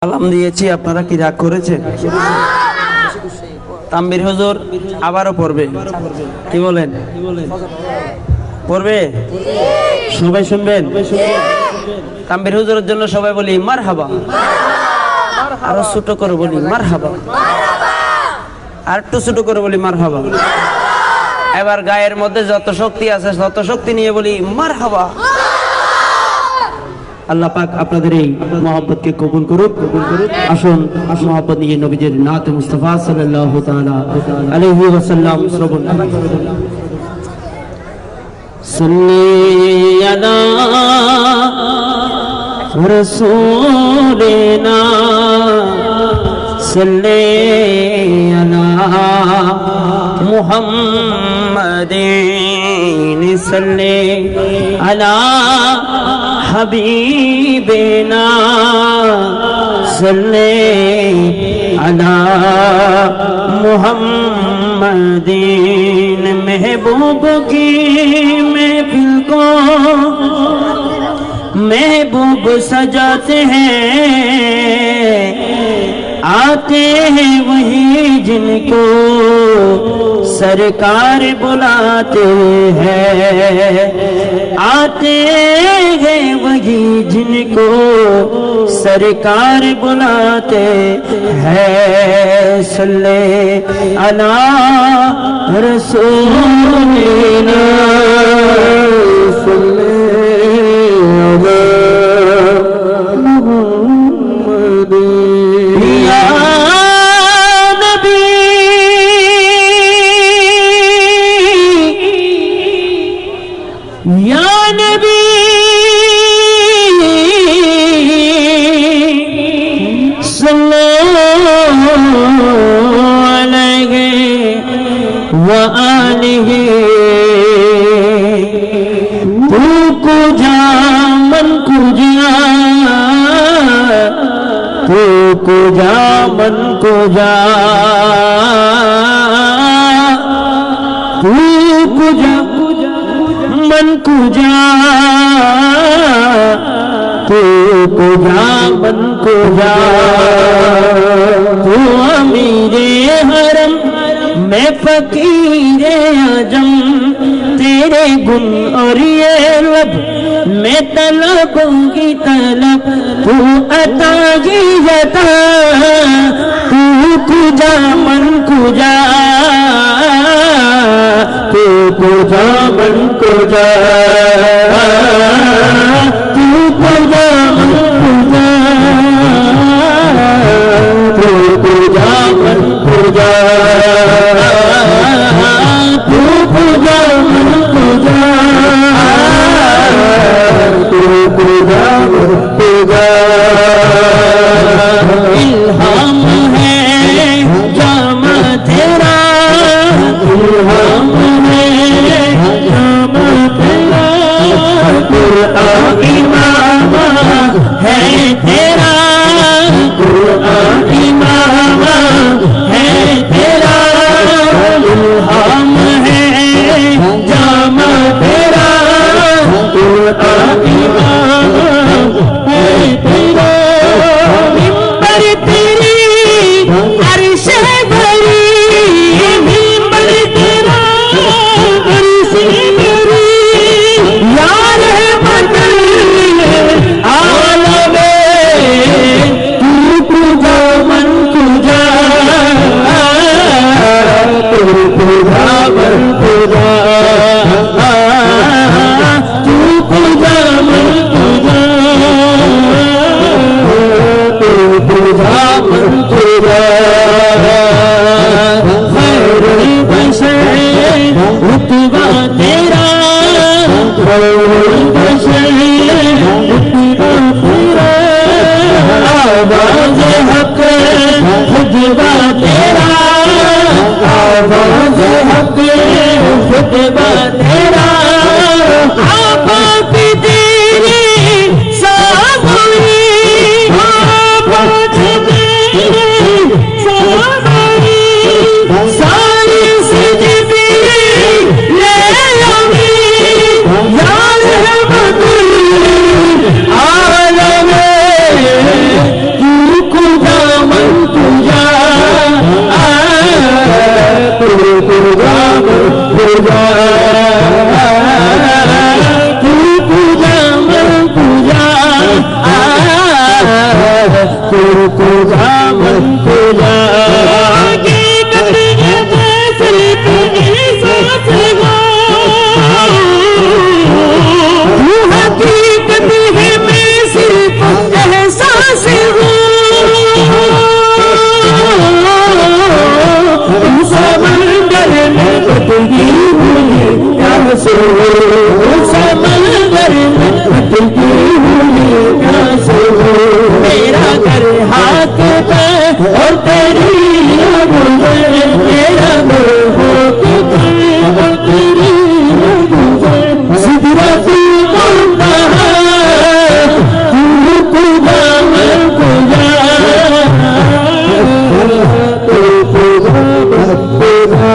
সালাম দিয়েছি, আপনারা কি রাগ করেছেন? তাম্বির হুজুর আবারও পড়বে, কি বলেন? পড়বে, সবাই শুনবেন। তাম্বির হুজুরের জন্য সবাই বলি মারহাবা, আরো ছোট করে বলি মারহাবা, আর একটু ছোট করে বলি মারহাবা। এবার গায়ের মধ্যে যত শক্তি আছে তত শক্তি নিয়ে বলি মারহাবা। আল্লাহ পাক আপনাদের এই মহব্বতকে কবুল করুক। আসুন মহব্বত নিয়ে নবীজির নাত মুস্তাফা সাল্লাল্লাহু তাআলা আলাইহি ওয়াসাল্লাম শ্রবণ সাল্লি আলা রাসূলিনা সাল্লি আলা মুহাম্মাদিন সাল্লি আলা हबीबना सल्ले अला मुहम्मदीन। महबूब की महफिल को महबूब सजाते हैं, आते हैं वही जिनको सरकार बुलाते हैं, आते हैं वही जिनको सरकार बुलाते हैं। सल्ले अला रसूलिना सल्ले अला मुहम्मदिन। या नबी या नबी सल्लल्लाहु अलैहि व आलिहि। तू कुजा मन कुजा, तू कुजा मन कुजा, तू कुजा मन कुजा, तू कुजा मन कुजा। तू अमीरे हरम मैं फकीरे आजम, तेरे गुन और ये लब मैं तलबूंगी तलब। तू अता की अता, तू कुजा मन कुजा, तू कुजा मन कुजा, तू कुजा मन कुजा, तू कुजा मन कुजा, तू कुजा मन कुजा, तू कुजा मन कुजा। इल्हाम है जामा तेरा, इल्हाम है जामा तेरा, कुरान इमाम है तेरा, कुरान इमाम है तेरा। इल्हाम है जामा तेरा, कुरान इमाम है तेरा। मिंबर तेरी अर्श भरी, मिंबर तेरा अर्श भरी, यार बदल आलमे। तू कुजा मन कुजा, तू कुजा मन कुजा, तू कुजा मन कुजा, तू कुजा मन कुजा। खैरुल बशर रुतबा तेरा, खैरुल बशर रुतबा तेरा। आवाज़ हक खुतबा तेरा, आवाज़ हक खुतबा तेरा। आबाद तेरी साबुरी, आबाद तेरी तू कुजा मन कुजा हकीकत है सिर्फ एहसास हो तू हकीकत है मैं सिर्फ एहसास हूँ समंदर में बदली हुई प्यास हो समंदर में बदली हुई प्यास हो मेरा घर हाथ पे और तेरी गुजर मेरा घर हाथ पे और तेरी गुजर सिदरा तू बोलता है तू खुदा मैं खुदा तू खुदा मैं खुदा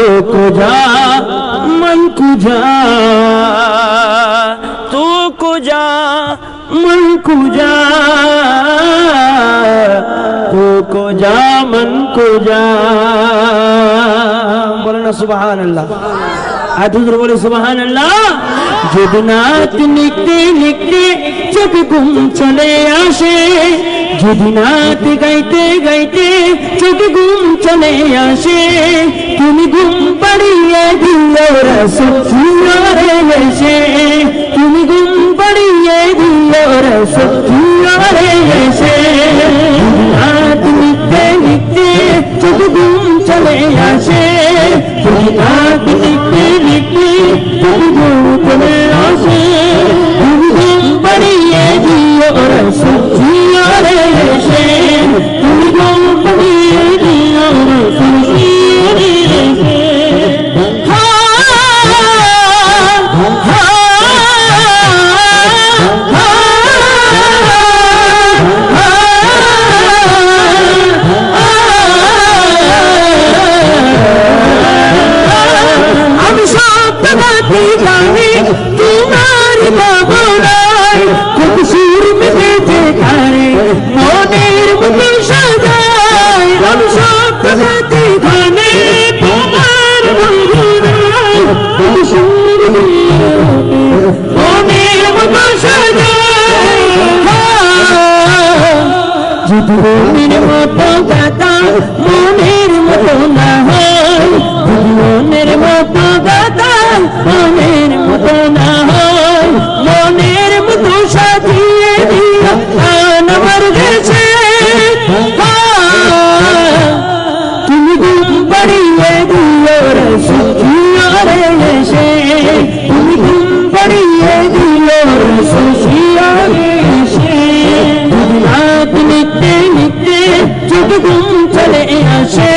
तू खुदा मैं खुदा तू खुदा मैं खुदा सुभान अल्लाह आदुर बोले सुभान अल्लाह जुदनात लिखते लिखते जब गुम चले आशे जुदनात गाइते गाइते जब गुम चले आशे तुम गुम पड़िए दिलो रसूल ऐसे तुम गुम पड़िए दिलो रसूल ऐसे जुदनात लिखते लिखते जब गुम चले आशे जुदनात लिखते लिखते जब गुम चले आशे तुम गुम पड़िए दिलो रसूल ऐसे तुम गुम पड़िए दिलो रसूल ऐसे तुम्हारी बाबूराय कुबसूर में बेटे खाए मोनेर मुझे सजाए हम सब बनाते खाने तुम्हारी बाबूराय कुबसूर में मोनेर मुझे सजाए जुदूर मोटो गाता मोनेर मोटो ना है जुदूर मोटो गाता मोनेर मोटो ना है मोनेर मोटो साजिए दिया नवर जैसे तुम गुम पड़िए दियो रसूल ऐसे तुम गुम पड़िए दियो रसूल ऐसे जुदनात लिखते लिखते जब गुम चले आशे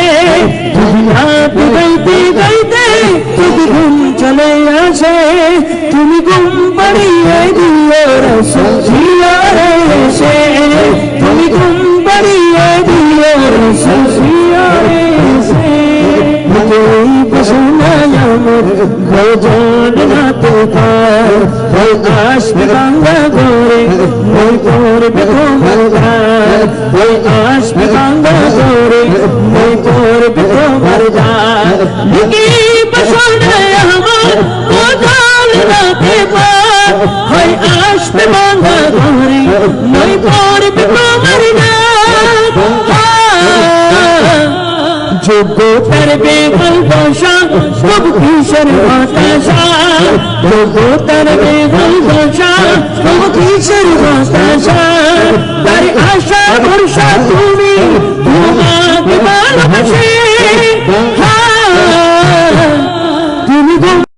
जुदनात गाइते गाइते जब गुम चले आशे तुम गुम पड़िए दियो रसूल ऐसे तुम गुम पड़िए दियो रसूल ऐसे कोई पसुना यामर गो जान ना तो था ওই আসবে বাংলা ঘরে মই করবে তোমার গান ওই আসবে বাংলা ঘরে মই করবে তোমার গান লিখি বসনে আমার কোদাল রাতে পার ওই আসবে বাংলা ঘরে মই করবে তোমার গান যোগ্যতার বেগল বসা সব কিশোর হতাশা যোগ্যতার বেগল বসা সব কিশোর হতাশা তার আশা ভরসা তুমি তোমাকে ভালোবাসে